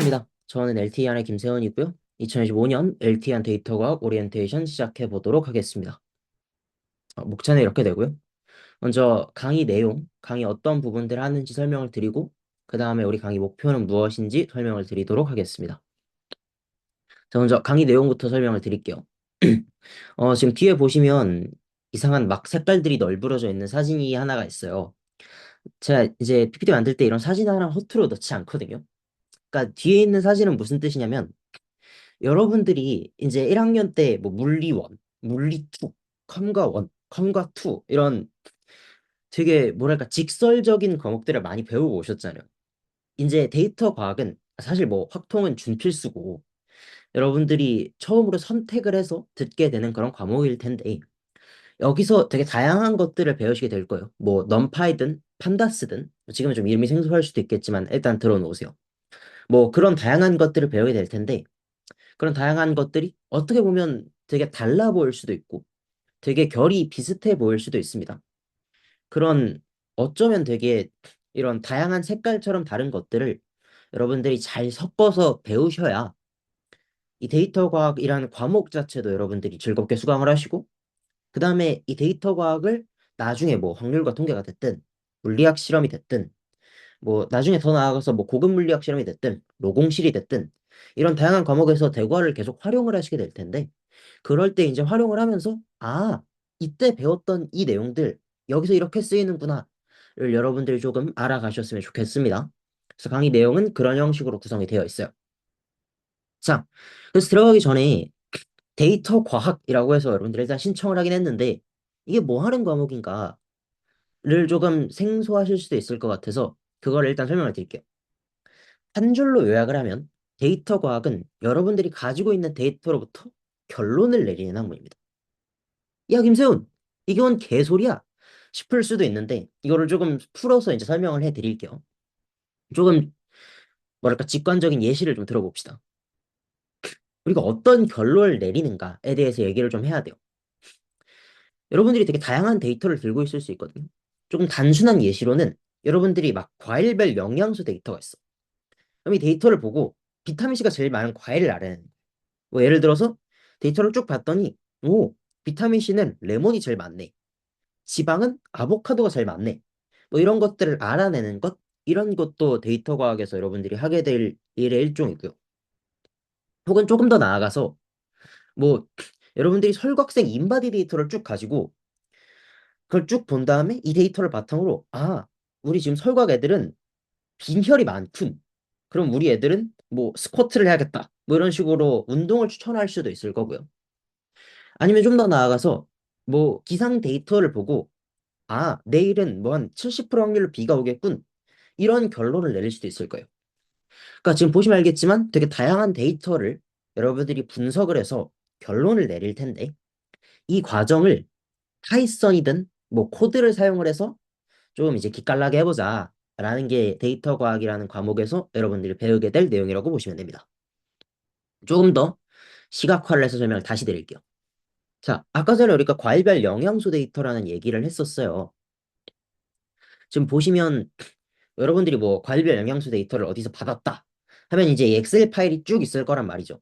반갑습니다. 저는 LTE안의 김세원이고요. 2025년 LTE안 데이터과학 오리엔테이션 시작해 보도록 하겠습니다. 목차는 이렇게 되고요. 먼저 강의 내용, 강의 어떤 부분들을 하는지 설명을 드리고 그 다음에 우리 강의 목표는 무엇인지 설명을 드리도록 하겠습니다. 자, 먼저 강의 내용부터 설명을 드릴게요. 지금 뒤에 보시면 이상한 막 색깔들이 널브러져 있는 사진이 하나가 있어요. 제가 이제 PPT 만들 때 이런 사진 하나 허투루 넣지 않거든요. 그러니까 뒤에 있는 사진은 무슨 뜻이냐면 여러분들이 이제 1학년 때 뭐 물리 1, 물리 2, 컴과 1, 컴과 2 이런 되게 뭐랄까 직설적인 과목들을 많이 배우고 오셨잖아요. 이제 데이터 과학은 사실 뭐 확통은 준필수고 여러분들이 처음으로 선택을 해서 듣게 되는 그런 과목일 텐데 여기서 되게 다양한 것들을 배우시게 될 거예요. 뭐 넘파이든 판다스든 지금은 좀 이름이 생소할 수도 있겠지만 일단 들어놓으세요. 뭐 그런 다양한 것들을 배우게 될 텐데 그런 다양한 것들이 어떻게 보면 되게 달라 보일 수도 있고 되게 결이 비슷해 보일 수도 있습니다. 그런 어쩌면 되게 이런 다양한 색깔처럼 다른 것들을 여러분들이 잘 섞어서 배우셔야 이 데이터 과학이라는 과목 자체도 여러분들이 즐겁게 수강을 하시고 그 다음에 이 데이터 과학을 나중에 뭐 확률과 통계가 됐든 물리학 실험이 됐든 뭐 나중에 더 나아가서 뭐 고급 물리학 실험이 됐든 로공실이 됐든 이런 다양한 과목에서 대과를 계속 활용을 하시게 될 텐데 그럴 때 이제 활용을 하면서 아 이때 배웠던 이 내용들 여기서 이렇게 쓰이는구나를 여러분들이 조금 알아가셨으면 좋겠습니다. 그래서 강의 내용은 그런 형식으로 구성이 되어 있어요. 자, 그래서 들어가기 전에 데이터 과학이라고 해서 여러분들이 일단 신청을 하긴 했는데 이게 뭐 하는 과목인가를 조금 생소하실 수도 있을 것 같아서 그걸 일단 설명을 드릴게요. 한 줄로 요약을 하면 데이터 과학은 여러분들이 가지고 있는 데이터로부터 결론을 내리는 학문입니다. 야, 김세훈, 이게 뭔 개소리야? 싶을 수도 있는데 이거를 조금 풀어서 이제 설명을 해드릴게요. 조금 뭐랄까 직관적인 예시를 좀 들어봅시다. 우리가 어떤 결론을 내리는가에 대해서 얘기를 좀 해야 돼요. 여러분들이 되게 다양한 데이터를 들고 있을 수 있거든요. 조금 단순한 예시로는 여러분들이 막 과일별 영양소 데이터가 있어. 그럼 이 데이터를 보고 비타민C가 제일 많은 과일을 알아내는 거예요. 뭐 예를 들어서 데이터를 쭉 봤더니 오, 비타민C는 레몬이 제일 많네. 지방은 아보카도가 제일 많네. 뭐 이런 것들을 알아내는 것, 이런 것도 데이터 과학에서 여러분들이 하게 될 일의 일종이고요. 혹은 조금 더 나아가서 뭐 여러분들이 설곽생 인바디 데이터를 쭉 가지고 그걸 쭉 본 다음에 이 데이터를 바탕으로 아, 우리 지금 설곽 애들은 빈혈이 많군. 그럼 우리 애들은 뭐 스쿼트를 해야겠다. 뭐 이런 식으로 운동을 추천할 수도 있을 거고요. 아니면 좀 더 나아가서 뭐 기상 데이터를 보고 아, 내일은 뭐 한 70% 확률로 비가 오겠군. 이런 결론을 내릴 수도 있을 거예요. 그러니까 지금 보시면 알겠지만 되게 다양한 데이터를 여러분들이 분석을 해서 결론을 내릴 텐데 이 과정을 파이썬이든 뭐 코드를 사용을 해서 좀 이제 기깔나게 해보자 라는 게 데이터 과학이라는 과목에서 여러분들이 배우게 될 내용이라고 보시면 됩니다. 조금 더 시각화를 해서 설명을 다시 드릴게요. 자, 아까 전에 우리가 과일별 영양소 데이터라는 얘기를 했었어요. 지금 보시면 여러분들이 뭐 과일별 영양소 데이터를 어디서 받았다 하면 이제 엑셀 파일이 쭉 있을 거란 말이죠.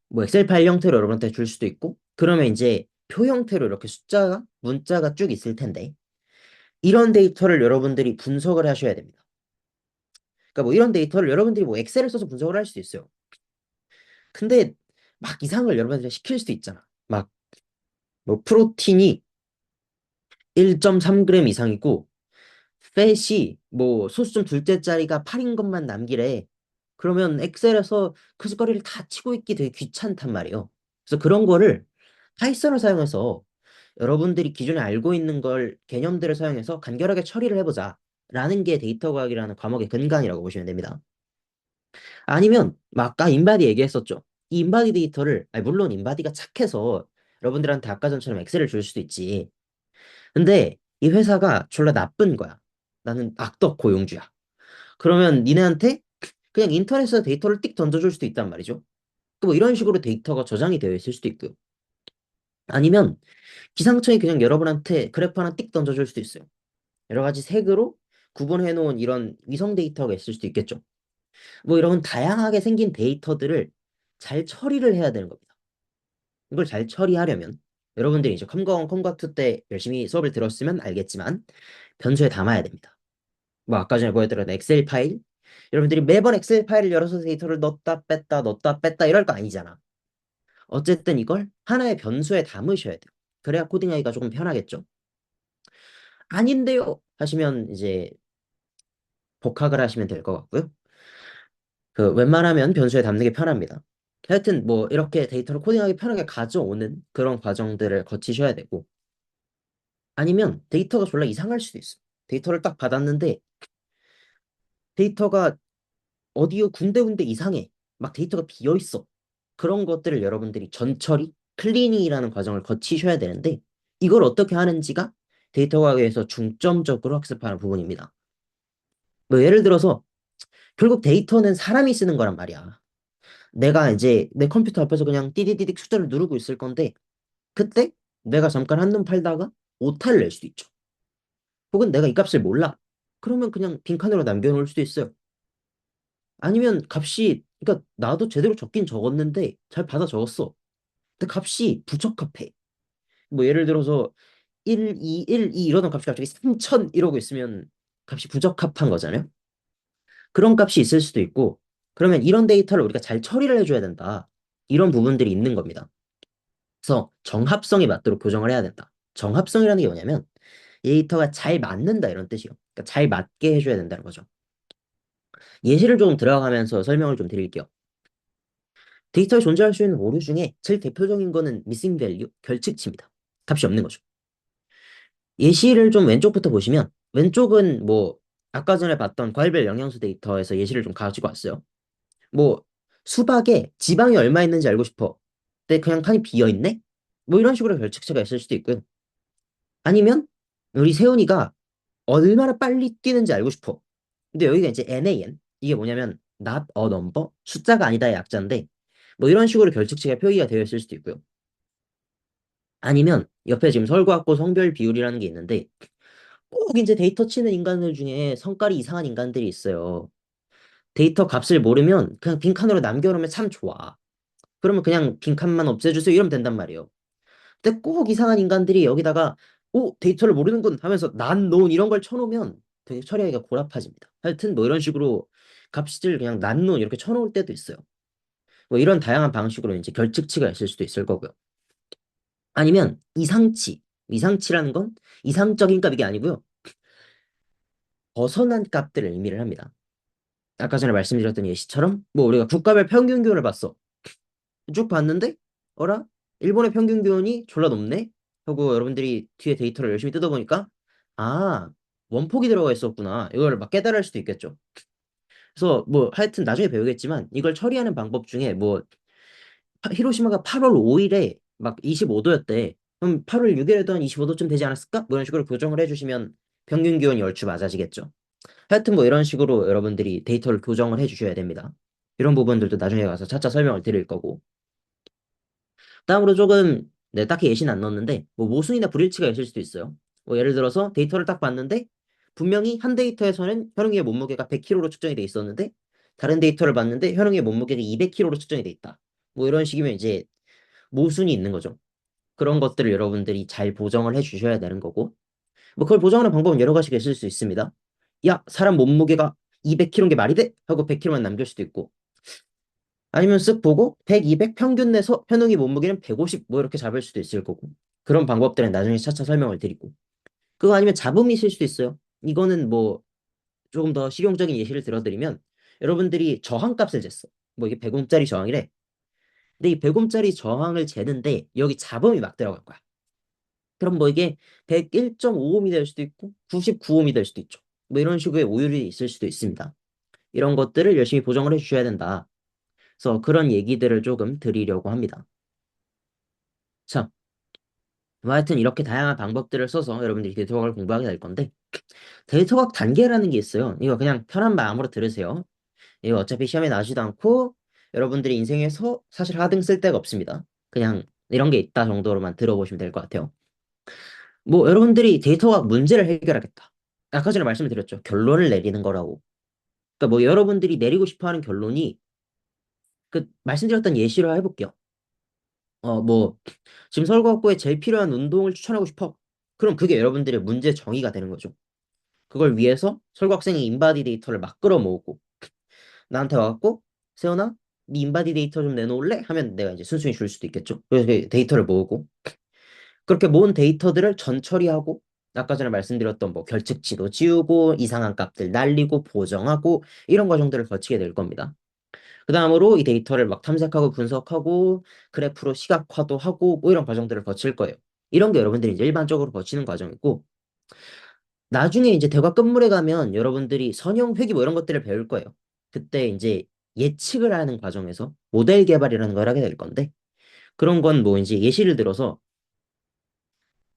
뭐 엑셀 파일 형태로 여러분한테 줄 수도 있고 그러면 이제 표 형태로 이렇게 숫자가 문자가 쭉 있을 텐데 이런 데이터를 여러분들이 분석을 하셔야 됩니다. 그러니까 뭐 이런 데이터를 여러분들이 뭐 엑셀을 써서 분석을 할 수도 있어요. 근데 막 이상한 걸 여러분들이 시킬 수도 있잖아. 막 뭐 프로틴이 1.3g 이상이고 팻이 뭐 소수점 둘째 자리가 8인 것만 남기래. 그러면 엑셀에서 그 짓거리를 다 치고 있기 되게 귀찮단 말이에요. 그래서 그런 거를 파이썬을 사용해서 여러분들이 기존에 알고 있는 걸 개념들을 사용해서 간결하게 처리를 해보자. 라는 게 데이터 과학이라는 과목의 근간이라고 보시면 됩니다. 아니면 막 아까 인바디 얘기했었죠. 이 인바디 데이터를 아니, 물론 인바디가 착해서 여러분들한테 아까 전처럼 엑셀을 줄 수도 있지. 근데 이 회사가 졸라 나쁜 거야. 나는 악덕 고용주야. 그러면 니네한테 그냥 인터넷에서 데이터를 띡 던져줄 수도 있단 말이죠. 뭐 이런 식으로 데이터가 저장이 되어 있을 수도 있고요. 아니면 기상청이 그냥 여러분한테 그래프 하나 띡 던져줄 수도 있어요. 여러 가지 색으로 구분해 놓은 이런 위성 데이터가 있을 수도 있겠죠. 뭐 이런 다양하게 생긴 데이터들을 잘 처리를 해야 되는 겁니다. 이걸 잘 처리하려면 여러분들이 이제 컴공 컴과2 때 열심히 수업을 들었으면 알겠지만 변수에 담아야 됩니다. 뭐 아까 전에 보여드렸던 엑셀 파일, 여러분들이 매번 엑셀 파일을 열어서 데이터를 넣었다 뺐다 이럴 거 아니잖아. 어쨌든 이걸 하나의 변수에 담으셔야 돼요. 그래야 코딩하기가 조금 편하겠죠. 아닌데요 하시면 이제 복학을 하시면 될 것 같고요. 그 웬만하면 변수에 담는 게 편합니다. 하여튼 뭐 이렇게 데이터를 코딩하기 편하게 가져오는 그런 과정들을 거치셔야 되고, 아니면 데이터가 졸라 이상할 수도 있어. 데이터를 딱 받았는데 데이터가 어디요 군데군데 이상해. 막 데이터가 비어 있어. 그런 것들을 여러분들이 전처리, 클리닝이라는 과정을 거치셔야 되는데, 이걸 어떻게 하는지가 데이터 과학에서 중점적으로 학습하는 부분입니다. 뭐 예를 들어서 결국 데이터는 사람이 쓰는 거란 말이야. 내가 이제 내 컴퓨터 앞에서 그냥 띠디디딕 숫자를 누르고 있을 건데, 그때 내가 잠깐 한눈 팔다가 오타를 낼 수도 있죠. 혹은 내가 이 값을 몰라. 그러면 그냥 빈칸으로 남겨놓을 수도 있어요. 아니면 값이, 그러니까 나도 제대로 적긴 적었는데 잘 받아 적었어. 근데 값이 부적합해. 뭐 예를 들어서 1, 2, 1, 2 이러던 값이 갑자기 3000 이러고 있으면 값이 부적합한 거잖아요. 그런 값이 있을 수도 있고, 그러면 이런 데이터를 우리가 잘 처리를 해줘야 된다. 이런 부분들이 있는 겁니다. 그래서 정합성에 맞도록 교정을 해야 된다. 정합성이라는 게 뭐냐면 데이터가 잘 맞는다 이런 뜻이요. 그러니까 잘 맞게 해줘야 된다는 거죠. 예시를 조금 들어가면서 설명을 좀 드릴게요. 데이터에 존재할 수 있는 오류 중에 제일 대표적인 거는 missing value, 결측치입니다. 값이 없는 거죠. 예시를 좀 왼쪽부터 보시면, 왼쪽은 뭐 아까 전에 봤던 과일별 영양소 데이터에서 예시를 좀 가지고 왔어요. 뭐 수박에 지방이 얼마 있는지 알고 싶어. 근데 그냥 칸이 비어 있네? 뭐 이런 식으로 결측체가 있을 수도 있고요. 아니면 우리 세훈이가 얼마나 빨리 뛰는지 알고 싶어. 근데 여기가 이제 NaN. 이게 뭐냐면 not a number, 숫자가 아니다의 약자인데, 뭐 이런 식으로 결측체가 표기가 되어 있을 수도 있고요. 아니면 옆에 지금 설구학고 성별 비율이라는 게 있는데, 꼭 이제 데이터 치는 인간들 중에 성깔이 이상한 인간들이 있어요. 데이터 값을 모르면 그냥 빈칸으로 남겨놓으면 참 좋아. 그러면 그냥 빈칸만 없애주세요 이러면 된단 말이에요. 근데 꼭 이상한 인간들이 여기다가 오 데이터를 모르는군 하면서 난 논 이런 걸 쳐놓으면 되게 처리하기가 고라파집니다. 하여튼 뭐 이런 식으로 값을 그냥 난 논 이렇게 쳐놓을 때도 있어요. 뭐 이런 다양한 방식으로 이제 결측치가 있을 수도 있을 거고요. 아니면 이상치. 이상치라는 건 이상적인 값 이게 아니고요. 벗어난 값들을 의미를 합니다. 아까 전에 말씀드렸던 예시처럼 뭐 우리가 국가별 평균 기온을 봤어. 쭉 봤는데 어라? 일본의 평균 기온이 졸라 높네? 하고 여러분들이 뒤에 데이터를 열심히 뜯어보니까 아 원폭이 들어가 있었구나. 이걸 막 깨달을 수도 있겠죠. 그래서 뭐 하여튼 나중에 배우겠지만 이걸 처리하는 방법 중에 뭐 히로시마가 8월 5일에 막 25도였대. 그럼 8월 6일에도 한 25도쯤 되지 않았을까? 뭐 이런 식으로 교정을 해주시면 평균 기온이 얼추 맞아지겠죠. 하여튼 뭐 이런 식으로 여러분들이 데이터를 교정을 해주셔야 됩니다. 이런 부분들도 나중에 가서 차차 설명을 드릴 거고. 다음으로 조금 네, 딱히 예시는 안 넣었는데 뭐 모순이나 불일치가 있을 수도 있어요. 뭐 예를 들어서 데이터를 딱 봤는데 분명히 한 데이터에서는 현웅이의 몸무게가 100kg로 측정이 돼 있었는데 다른 데이터를 봤는데 현웅이의 몸무게가 200kg로 측정이 돼 있다. 뭐 이런 식이면 이제 모순이 있는 거죠. 그런 것들을 여러분들이 잘 보정을 해 주셔야 되는 거고, 뭐 그걸 보정하는 방법은 여러 가지가 있을 수 있습니다. 야, 사람 몸무게가 200kg인 게 말이 돼? 하고 100kg만 남길 수도 있고, 아니면 쓱 보고 100, 200 평균 내서 현웅이 몸무게는 150 뭐 이렇게 잡을 수도 있을 거고, 그런 방법들은 나중에 차차 설명을 드리고, 그거 아니면 잡음이 있을 수도 있어요. 이거는 뭐 조금 더 실용적인 예시를 들어드리면 여러분들이 저항값을 쟀어. 뭐 이게 100옴짜리 저항이래. 근데 이 100옴짜리 저항을 재는데 여기 잡음이 막 들어갈 거야. 그럼 뭐 이게 101.5옴이 될 수도 있고 99옴이 될 수도 있죠. 뭐 이런 식의 오율이 있을 수도 있습니다. 이런 것들을 열심히 보정을 해주셔야 된다. 그래서 그런 얘기들을 조금 드리려고 합니다. 자, 뭐 하여튼 이렇게 다양한 방법들을 써서 여러분들이 데이터과학을 공부하게 될 건데, 데이터과학 단계라는 게 있어요. 이거 그냥 편한 마음으로 들으세요. 이거 어차피 시험에 나오지도 않고 여러분들이 인생에서 사실 하등 쓸 데가 없습니다. 그냥 이런 게 있다 정도로만 들어보시면 될 것 같아요. 뭐 여러분들이 데이터과학 문제를 해결하겠다. 아까 전에 말씀을 드렸죠. 결론을 내리는 거라고. 그러니까 뭐 여러분들이 내리고 싶어 하는 결론이 그 말씀드렸던 예시로 해볼게요. 뭐 지금 서울과학부에 제일 필요한 운동을 추천하고 싶어. 그럼 그게 여러분들의 문제 정의가 되는 거죠. 그걸 위해서 설국 학생이 인바디 데이터를 막 끌어모으고 나한테 와갖고 세연아 네 인바디 데이터 좀 내놓을래? 하면 내가 이제 순순히 줄 수도 있겠죠. 그래서 그 데이터를 모으고 그렇게 모은 데이터들을 전처리하고 아까 전에 말씀드렸던 뭐 결측치도 지우고 이상한 값들 날리고 보정하고 이런 과정들을 거치게 될 겁니다. 그 다음으로 이 데이터를 막 탐색하고 분석하고 그래프로 시각화도 하고 뭐 이런 과정들을 거칠 거예요. 이런 게 여러분들이 이제 일반적으로 거치는 과정이고 나중에 이제 대과 끝물에 가면 여러분들이 선형 회귀 뭐 이런 것들을 배울 거예요. 그때 이제 예측을 하는 과정에서 모델 개발이라는 걸 하게 될 건데 그런 건 뭐 이제 예시를 들어서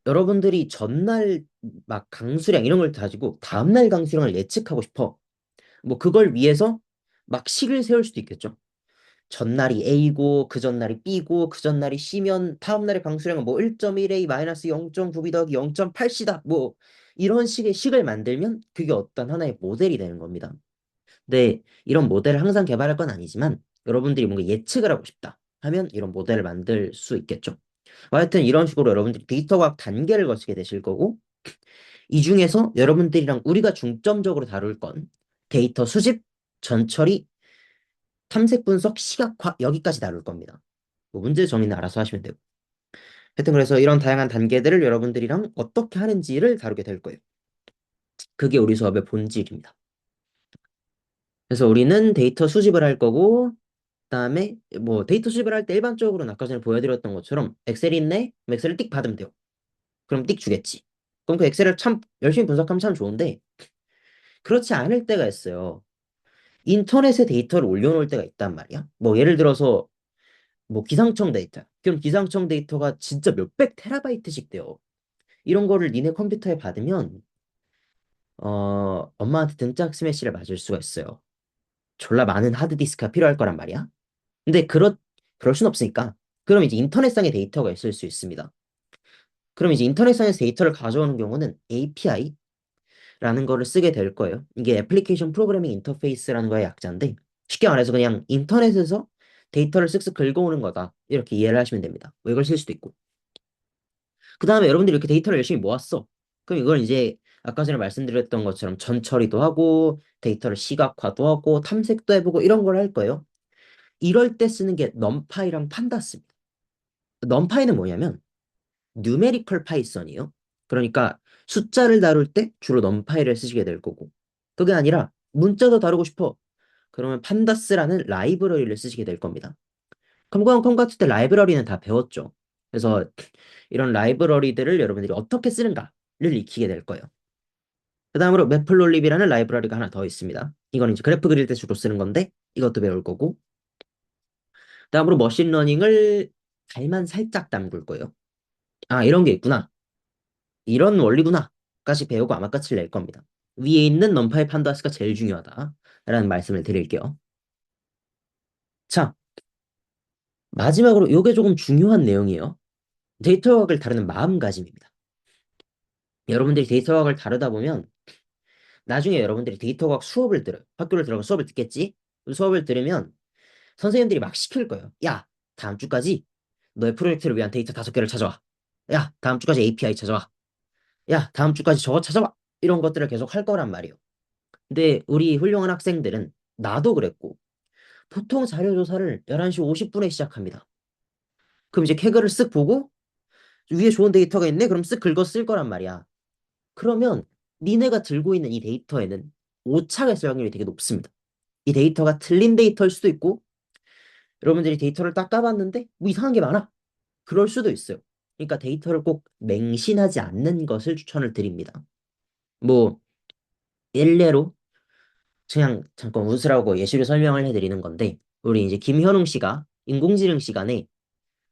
여러분들이 전날 막 강수량 이런 걸 가지고 다음날 강수량을 예측하고 싶어. 뭐 그걸 위해서 막 식을 세울 수도 있겠죠. 전날이 A고 그 전날이 B고 그 전날이 C면 다음날의 강수량은 뭐 1.1A 마이너스 0.9B 더하기 0.8C다. 뭐 이런 식의 식을 만들면 그게 어떤 하나의 모델이 되는 겁니다. 근데 이런 모델을 항상 개발할 건 아니지만 여러분들이 뭔가 예측을 하고 싶다 하면 이런 모델을 만들 수 있겠죠. 하여튼 이런 식으로 여러분들이 데이터 과학 단계를 거치게 되실 거고 이 중에서 여러분들이랑 우리가 중점적으로 다룰 건 데이터 수집, 전처리, 탐색 분석, 시각화 여기까지 다룰 겁니다. 뭐 문제 정의는 알아서 하시면 되고. 하여튼 그래서 이런 다양한 단계들을 여러분들이랑 어떻게 하는지를 다루게 될 거예요. 그게 우리 수업의 본질입니다. 그래서 우리는 데이터 수집을 할 거고 그다음에 뭐 데이터 수집을 할 때 일반적으로는 아까 전에 보여드렸던 것처럼 엑셀이 있네? 그럼 엑셀을 띡 받으면 돼요. 그럼 띡 주겠지. 그럼 그 엑셀을 참 열심히 분석하면 참 좋은데 그렇지 않을 때가 있어요. 인터넷에 데이터를 올려놓을 때가 있단 말이야. 뭐 예를 들어서 뭐 기상청 데이터. 그럼 기상청 데이터가 진짜 몇백 테라바이트씩 돼요. 이런 거를 니네 컴퓨터에 받으면 엄마한테 등짝 스매시를 맞을 수가 있어요. 졸라 많은 하드디스크가 필요할 거란 말이야. 근데 그럴 순 없으니까. 그럼 이제 인터넷상의 데이터가 있을 수 있습니다. 그럼 이제 인터넷상에서 데이터를 가져오는 경우는 API라는 거를 쓰게 될 거예요. 이게 애플리케이션 프로그래밍 인터페이스라는 거의 약자인데 쉽게 말해서 그냥 인터넷에서 데이터를 쓱쓱 긁어오는 거다. 이렇게 이해를 하시면 됩니다. 뭐 이걸 쓸 수도 있고. 그 다음에 여러분들이 이렇게 데이터를 열심히 모았어. 그럼 이걸 이제 아까 전에 말씀드렸던 것처럼 전처리도 하고 데이터를 시각화도 하고 탐색도 해보고 이런 걸 할 거예요. 이럴 때 쓰는 게 넘파이랑 판다스입니다. 넘파이는 뭐냐면 뉴메리컬 파이썬이에요. 그러니까 숫자를 다룰 때 주로 넘파이를 쓰시게 될 거고 그게 아니라 문자도 다루고 싶어. 그러면 판다스라는 라이브러리를 쓰시게 될 겁니다. 컴컴 같을 때 라이브러리는 다 배웠죠. 그래서 이런 라이브러리들을 여러분들이 어떻게 쓰는가를 익히게 될 거예요. 그 다음으로 매플롤립이라는 라이브러리가 하나 더 있습니다. 이건 이제 그래프 그릴 때 주로 쓰는 건데 이것도 배울 거고 그 다음으로 머신러닝을 잘만 살짝 담글 거예요. 아 이런 게 있구나. 이런 원리구나. 까지 배우고 아마 끝을 낼 겁니다. 위에 있는 넘파이 판다스가 제일 중요하다라는 말씀을 드릴게요. 자, 마지막으로 이게 조금 중요한 내용이에요. 데이터 과학을 다루는 마음가짐입니다. 여러분들이 데이터 과학을 다루다 보면 나중에 여러분들이 데이터 과학 수업을 들어요. 학교를 들어가 수업을 듣겠지? 그 수업을 들으면 선생님들이 막 시킬 거예요. 야, 다음 주까지 너의 프로젝트를 위한 데이터 5개를 찾아와. 야, 다음 주까지 API 찾아와. 야, 다음 주까지 저거 찾아와. 이런 것들을 계속 할 거란 말이에요. 근데 우리 훌륭한 학생들은 나도 그랬고 보통 자료 조사를 11시 50분에 시작합니다. 그럼 이제 캐그를 쓱 보고 위에 좋은 데이터가 있네? 그럼 쓱 긁어 쓸 거란 말이야. 그러면 니네가 들고 있는 이 데이터에는 오차가 있을 확률이 되게 높습니다. 이 데이터가 틀린 데이터일 수도 있고 여러분들이 데이터를 딱 까봤는데 뭐 이상한 게 많아. 그럴 수도 있어요. 그러니까 데이터를 꼭 맹신하지 않는 것을 추천을 드립니다. 뭐 일례로 그냥 잠깐 웃으라고 예시로 설명을 해드리는 건데 우리 이제 김현웅 씨가 인공지능 시간에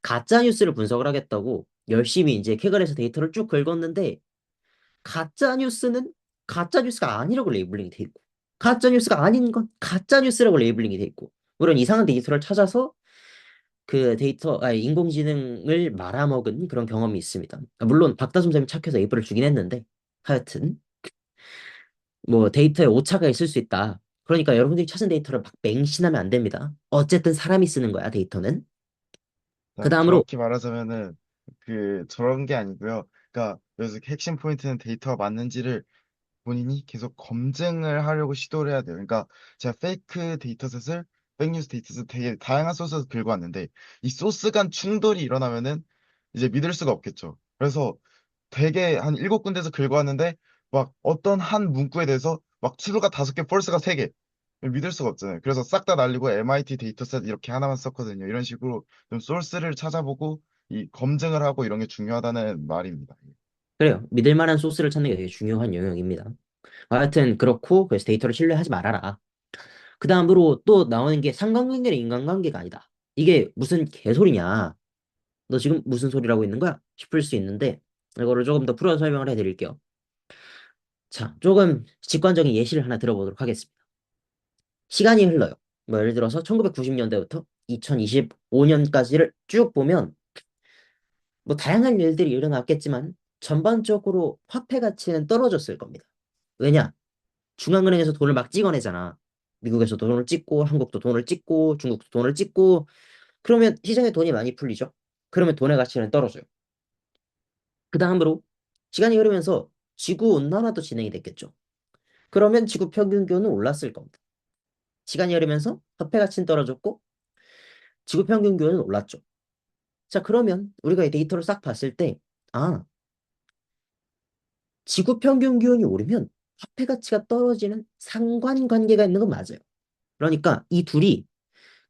가짜 뉴스를 분석을 하겠다고 열심히 이제 캐글에서 데이터를 쭉 긁었는데 가짜 뉴스는 가짜 뉴스가 아니라고 레이블링이 돼 있고 가짜 뉴스가 아닌 건 가짜 뉴스라고 레이블링이 돼 있고 물론 이상한 데이터를 찾아서 그 인공지능을 말아먹은 그런 경험이 있습니다. 물론 박다솜 쌤이 착해서 에이프를 주긴 했는데 하여튼 뭐 데이터에 오차가 있을 수 있다. 그러니까 여러분들이 찾은 데이터를 막 맹신하면 안 됩니다. 어쨌든 사람이 쓰는 거야, 데이터는. 그 다음으로, 정확히 말하자면은 그 저런 게 아니고요. 그러니까 여기서 핵심 포인트는 데이터가 맞는지를 본인이 계속 검증을 하려고 시도를 해야 돼요. 그러니까 제가 페이크 뉴스 데이터셋 되게 다양한 소스에서 긁어 왔는데 이 소스 간 충돌이 일어나면은 이제 믿을 수가 없겠죠. 그래서 되게 한 7군데에서 긁어 왔는데 막 어떤 한 문구에 대해서 막 true가 5개, false가 3개. 믿을 수가 없잖아요. 그래서 싹 다 날리고 MIT 데이터셋 이렇게 하나만 썼거든요. 이런 식으로 좀 소스를 찾아보고 이 검증을 하고 이런 게 중요하다는 말입니다. 그래요. 믿을 만한 소스를 찾는 게 되게 중요한 영역입니다. 하여튼, 그렇고, 그래서 데이터를 신뢰하지 말아라. 그 다음으로 또 나오는 게 상관관계는 인간관계가 아니다. 이게 무슨 개소리냐. 너 지금 무슨 소리라고 있는 거야? 싶을 수 있는데, 이거를 조금 더 풀어 설명을 해드릴게요. 자, 조금 직관적인 예시를 하나 들어보도록 하겠습니다. 시간이 흘러요. 뭐 예를 들어서 1990년대부터 2025년까지를 쭉 보면 뭐 다양한 일들이 일어났겠지만 전반적으로 화폐 가치는 떨어졌을 겁니다. 왜냐? 중앙은행에서 돈을 막 찍어내잖아. 미국에서도 돈을 찍고 한국도 돈을 찍고 중국도 돈을 찍고 그러면 시장에 돈이 많이 풀리죠. 그러면 돈의 가치는 떨어져요. 그 다음으로 시간이 흐르면서 지구 온난화도 진행이 됐겠죠. 그러면 지구 평균 기온은 올랐을 겁니다. 시간이 흐르면서 화폐 가치는 떨어졌고 지구 평균 기온은 올랐죠. 자, 그러면 우리가 이 데이터를 싹 봤을 때, 아, 지구 평균 기온이 오르면 화폐 가치가 떨어지는 상관관계가 있는 건 맞아요. 그러니까 이 둘이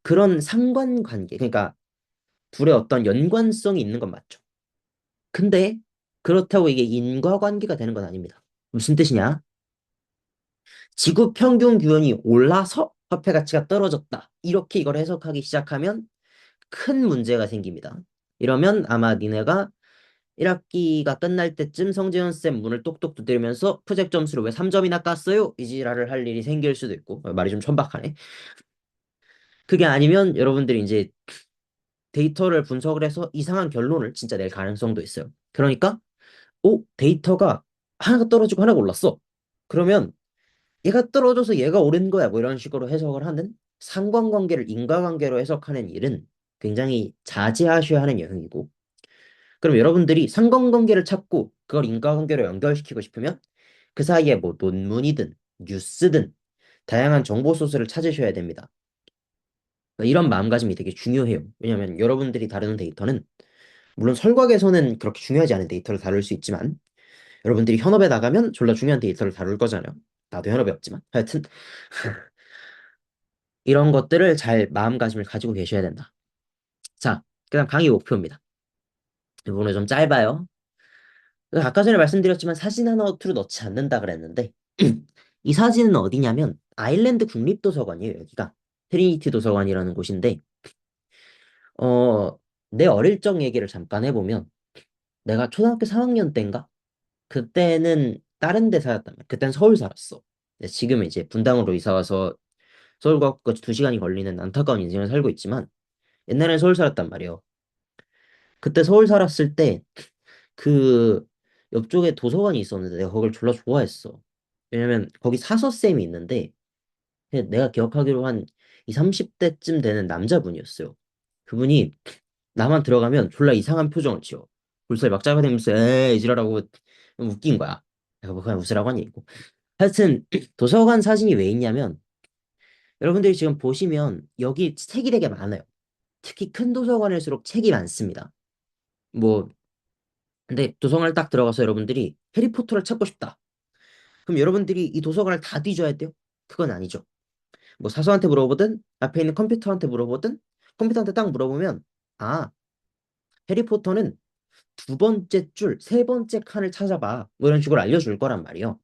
그런 상관관계, 그러니까 둘의 어떤 연관성이 있는 건 맞죠. 근데 그렇다고 이게 인과관계가 되는 건 아닙니다. 무슨 뜻이냐? 지구 평균 기온이 올라서 화폐 가치가 떨어졌다. 이렇게 이걸 해석하기 시작하면 큰 문제가 생깁니다. 이러면 아마 니네가 1학기가 끝날 때쯤 성재현 쌤 문을 똑똑 두드리면서 프젝 점수를 왜 3점이나 깠어요? 이 지랄을 할 일이 생길 수도 있고 말이 좀 천박하네. 그게 아니면 여러분들이 이제 데이터를 분석을 해서 이상한 결론을 진짜 낼 가능성도 있어요. 그러니까 데이터가 하나가 떨어지고 하나가 올랐어. 그러면 얘가 떨어져서 얘가 오른 거야. 뭐 이런 식으로 해석을 하는 상관관계를 인과관계로 해석하는 일은 굉장히 자제하셔야 하는 영역이고 그럼 여러분들이 상관관계를 찾고 그걸 인과관계로 연결시키고 싶으면 그 사이에 뭐 논문이든 뉴스든 다양한 정보 소스를 찾으셔야 됩니다. 그러니까 이런 마음가짐이 되게 중요해요. 왜냐하면 여러분들이 다루는 데이터는 물론 설곽에서는 그렇게 중요하지 않은 데이터를 다룰 수 있지만 여러분들이 현업에 나가면 졸라 중요한 데이터를 다룰 거잖아요. 나도 현업에 없지만 하여튼 이런 것들을 잘 마음가짐을 가지고 계셔야 된다. 자, 그다음 강의 목표입니다. 이번에 좀 짧아요. 아까 전에 말씀드렸지만 사진 하나 투로 넣지 않는다 그랬는데 이 사진은 어디냐면 아일랜드 국립도서관이에요. 여기가 트리니티 도서관이라는 곳인데 어, 내 어릴 적 얘기를 잠깐 해보면 내가 초등학교 3학년 때인가? 그때는 다른 데 살았단 말이야. 그땐 서울 살았어. 근데 지금 이제 분당으로 이사 와서 서울과 2시간이 걸리는 안타까운 인생을 살고 있지만 옛날엔 서울 살았단 말이에요. 그때 서울 살았을 때 그 옆쪽에 도서관이 있었는데 내가 거길 졸라 좋아했어. 왜냐면 거기 사서쌤이 있는데 내가 기억하기로 한 20, 30대쯤 되는 남자분이었어요. 그분이 나만 들어가면 졸라 이상한 표정을 지어. 볼살이 막 짧아지면서 에이 지랄하고 웃긴 거야. 내가 뭐 그냥 웃으라고 한 얘기고. 하여튼 도서관 사진이 왜 있냐면 여러분들이 지금 보시면 여기 책이 되게 많아요. 특히 큰 도서관일수록 책이 많습니다. 뭐 근데 도서관을 딱 들어가서 여러분들이 해리포터를 찾고 싶다. 그럼 여러분들이 이 도서관을 다 뒤져야 돼요? 그건 아니죠. 뭐 사서한테 물어보든 앞에 있는 컴퓨터한테 물어보든 컴퓨터한테 딱 물어보면 아 해리포터는 두 번째 줄, 세 번째 칸을 찾아봐. 뭐 이런 식으로 알려줄 거란 말이에요.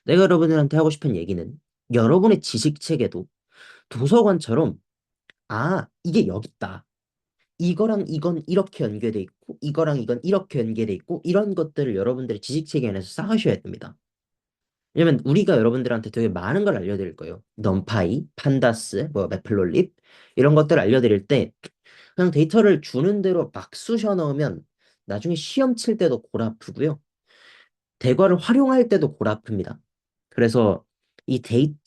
내가 여러분들한테 하고 싶은 얘기는 여러분의 지식 체계도 도서관처럼 이게 여기 있다. 이거랑 이건 이렇게 연계돼 있고 이거랑 이건 이렇게 연계돼 있고 이런 것들을 여러분들의 지식 체계 안에서 쌓으셔야 됩니다. 왜냐면 우리가 여러분들한테 되게 많은 걸 알려드릴 거예요. 넘파이, 판다스, 뭐 매플롤립 이런 것들을 알려드릴 때 그냥 데이터를 주는 대로 막 쑤셔 넣으면 나중에 시험 칠 때도 골 아프고요. 대과를 활용할 때도 골 아픕니다. 그래서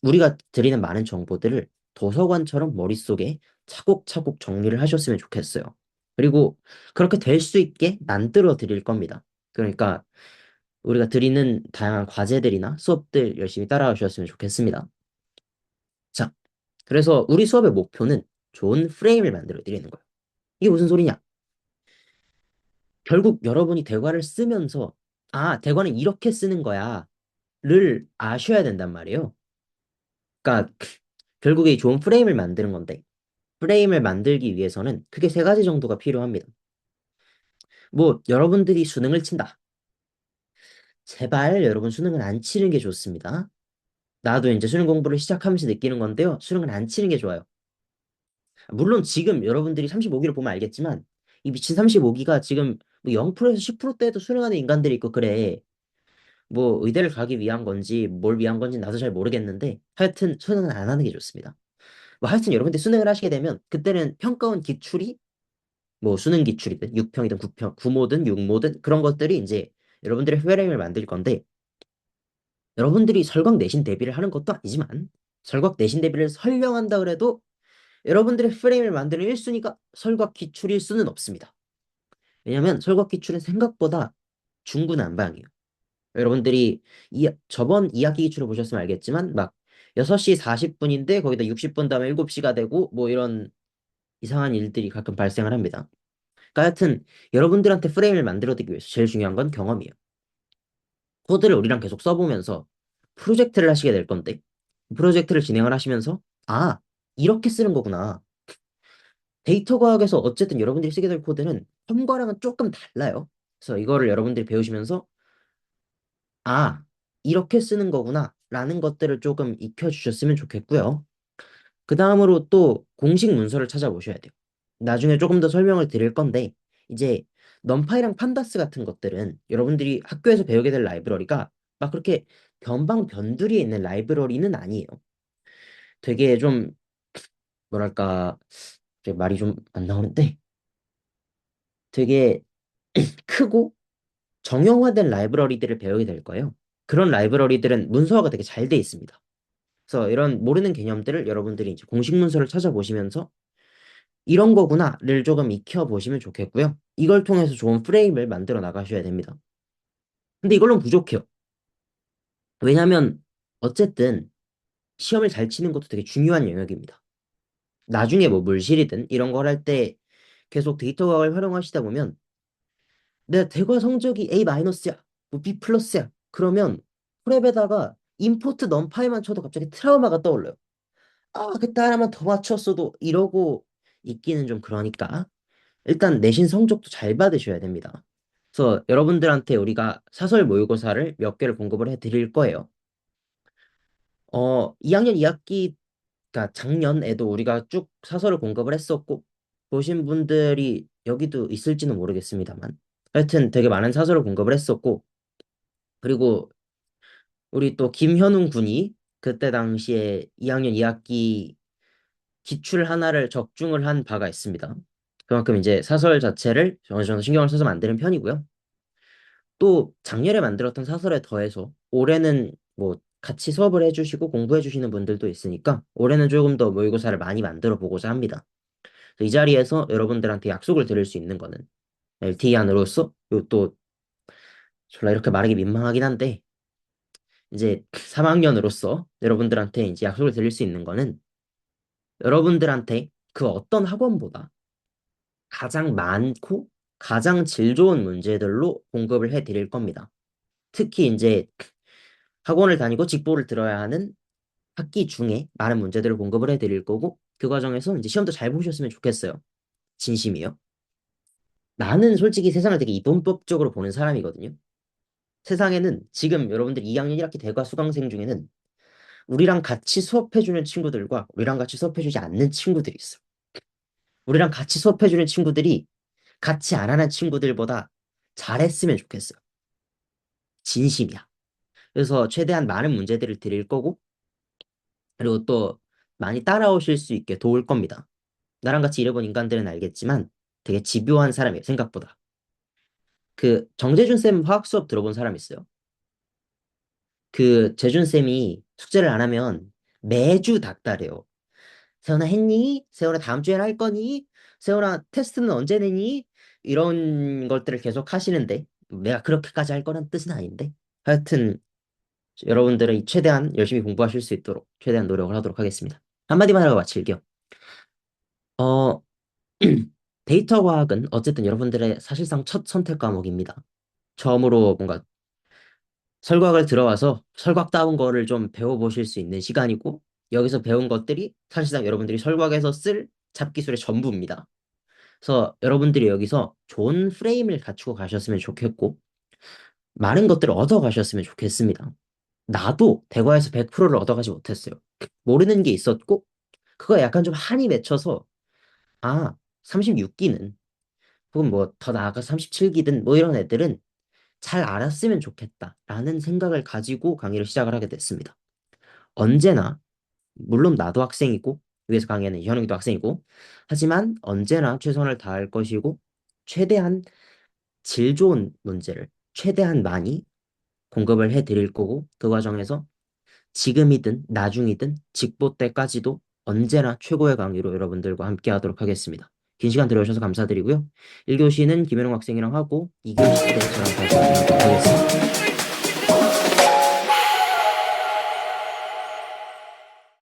우리가 드리는 많은 정보들을 도서관처럼 머릿속에 차곡차곡 정리를 하셨으면 좋겠어요. 그리고 그렇게 될 수 있게 만들어 드릴 겁니다. 그러니까 우리가 드리는 다양한 과제들이나 수업들 열심히 따라와 주셨으면 좋겠습니다. 자, 그래서 우리 수업의 목표는 좋은 프레임을 만들어 드리는 거예요. 이게 무슨 소리냐? 결국 여러분이 대화를 쓰면서 아, 대화는 이렇게 쓰는 거야를 아셔야 된단 말이에요. 그러니까 결국에 좋은 프레임을 만드는 건데 프레임을 만들기 위해서는 크게 세 가지 정도가 필요합니다. 뭐 여러분들이 수능을 친다. 제발 여러분 수능은 안 치는 게 좋습니다. 나도 이제 수능 공부를 시작하면서 느끼는 건데요. 수능은 안 치는 게 좋아요. 물론 지금 여러분들이 35기를 보면 알겠지만 이 미친 35기가 지금 뭐 0%에서 10%대에도 수능하는 인간들이 있고 그래. 뭐 의대를 가기 위한 건지 뭘 위한 건지 나도 잘 모르겠는데 하여튼 수능은 안 하는 게 좋습니다. 뭐 하여튼 여러분들 수능을 하시게 되면 그때는 평가원 기출이 뭐 수능 기출이든 6평이든 9평, 9모든 6모든 그런 것들이 이제 여러분들의 프레임을 만들 건데 여러분들이 설곽 내신 대비를 하는 것도 아니지만 설곽 내신 대비를 설명한다 그래도 여러분들의 프레임을 만드는 1순위가 설곽 기출일 수는 없습니다. 왜냐하면 설곽 기출은 생각보다 중구난방이에요. 여러분들이 저번 2학기 기출을 보셨으면 알겠지만 막 6시 40분인데 거기다 60분 다음에 7시가 되고 뭐 이런 이상한 일들이 가끔 발생을 합니다. 그러니까 하여튼 여러분들한테 프레임을 만들어드리기 위해서 제일 중요한 건 경험이에요. 코드를 우리랑 계속 써보면서 프로젝트를 하시게 될 건데 프로젝트를 진행을 하시면서 아, 이렇게 쓰는 거구나. 데이터 과학에서 어쨌든 여러분들이 쓰게 될 코드는 컴과랑은 조금 달라요. 그래서 이거를 여러분들이 배우시면서 아, 이렇게 쓰는 거구나 라는 것들을 조금 익혀주셨으면 좋겠고요. 그 다음으로 또 공식 문서를 찾아보셔야 돼요. 나중에 조금 더 설명을 드릴 건데 이제 넘파이랑 판다스 같은 것들은 여러분들이 학교에서 배우게 될 라이브러리가 막 그렇게 변방변두리에 있는 라이브러리는 아니에요. 되게 좀 뭐랄까 제 말이 좀 안 나오는데 되게 크고 정형화된 라이브러리들을 배우게 될 거예요. 그런 라이브러리들은 문서화가 되게 잘 돼 있습니다. 그래서 이런 모르는 개념들을 여러분들이 이제 공식 문서를 찾아보시면서 이런 거구나를 조금 익혀보시면 좋겠고요. 이걸 통해서 좋은 프레임을 만들어 나가셔야 됩니다. 근데 이걸로는 부족해요. 왜냐하면 어쨌든 시험을 잘 치는 것도 되게 중요한 영역입니다. 나중에 뭐 물실이든 이런 걸 할 때 계속 데이터 과학을 활용하시다 보면 내 대과 성적이 A-야, 뭐 B 플러스야. 그러면 프랩에다가 임포트 넘파이만 쳐도 갑자기 트라우마가 떠올라요. 아, 그때 하나만 더 맞췄어도 이러고 있기는 좀 그러니까 일단 내신 성적도 잘 받으셔야 됩니다. 그래서 여러분들한테 우리가 사설 모의고사를 몇 개를 공급을 해 드릴 거예요. 2학년 2학기, 그러니까 작년에도 우리가 쭉 사설을 공급을 했었고, 보신 분들이 여기도 있을지는 모르겠습니다만, 하여튼 되게 많은 사설을 공급을 했었고, 그리고 우리 또 김현웅 군이 그때 당시에 2학년 2학기 기출 하나를 적중을 한 바가 있습니다. 그만큼 이제 사설 자체를 어느 정도 신경을 써서 만드는 편이고요. 또 작년에 만들었던 사설에 더해서 올해는 뭐 같이 수업을 해주시고 공부해 주시는 분들도 있으니까 올해는 조금 더 모의고사를 많이 만들어 보고자 합니다. 그래서 이 자리에서 여러분들한테 약속을 드릴 수 있는 거는 LTE안으로서 또 졸라 이렇게 말하기 민망하긴 한데 이제 3학년으로서 여러분들한테 이제 약속을 드릴 수 있는 거는 여러분들한테 그 어떤 학원보다 가장 많고 가장 질 좋은 문제들로 공급을 해 드릴 겁니다. 특히 이제 학원을 다니고 직보를 들어야 하는 학기 중에 많은 문제들을 공급을 해 드릴 거고 그 과정에서 이제 시험도 잘 보셨으면 좋겠어요. 진심이요. 나는 솔직히 세상을 되게 이분법적으로 보는 사람이거든요. 세상에는 지금 여러분들 2학년 1학기 대과 수강생 중에는 우리랑 같이 수업해주는 친구들과 우리랑 같이 수업해주지 않는 친구들이 있어. 우리랑 같이 수업해주는 친구들이 같이 안 하는 친구들보다 잘했으면 좋겠어요. 진심이야. 그래서 최대한 많은 문제들을 드릴 거고 그리고 또 많이 따라오실 수 있게 도울 겁니다. 나랑 같이 일해본 인간들은 알겠지만 되게 집요한 사람이에요, 생각보다. 그 정재준 쌤 화학 수업 들어본 사람 있어요? 그 재준쌤이 숙제를 안 하면 매주 닥달해요. 세훈아 했니? 세훈아 다음 주에 할 거니? 세훈아 테스트는 언제 내니? 이런 것들을 계속 하시는데 내가 그렇게까지 할 거란 뜻은 아닌데 하여튼 여러분들이 최대한 열심히 공부하실 수 있도록 최대한 노력을 하도록 하겠습니다. 한마디만 하고 마칠게요. 어, 데이터 과학은 어쨌든 여러분들의 사실상 첫 선택 과목입니다. 처음으로 뭔가 설곽을 들어와서 설곽다운 거를 좀 배워보실 수 있는 시간이고 여기서 배운 것들이 사실상 여러분들이 설곽에서 쓸 잡기술의 전부입니다. 그래서 여러분들이 여기서 좋은 프레임을 갖추고 가셨으면 좋겠고 많은 것들을 얻어 가셨으면 좋겠습니다. 나도 대과에서 100%를 얻어가지 못했어요. 모르는 게 있었고 그거 약간 좀 한이 맺혀서 아 36기는 혹은 뭐 더 나아가 37기든 뭐 이런 애들은 잘 알았으면 좋겠다라는 생각을 가지고 강의를 시작을 하게 됐습니다. 언제나 물론 나도 학생이고 위에서 강의하는 현웅이도 학생이고 하지만 언제나 최선을 다할 것이고 최대한 질 좋은 문제를 최대한 많이 공급을 해드릴 거고 그 과정에서 지금이든 나중이든 직보 때까지도 언제나 최고의 강의로 여러분들과 함께 하도록 하겠습니다. 긴 시간 들어주셔서 감사드리고요. 1교시는 김현웅 학생이랑 하고 2교시 때 저랑 다시 확인하도록 하겠습니다.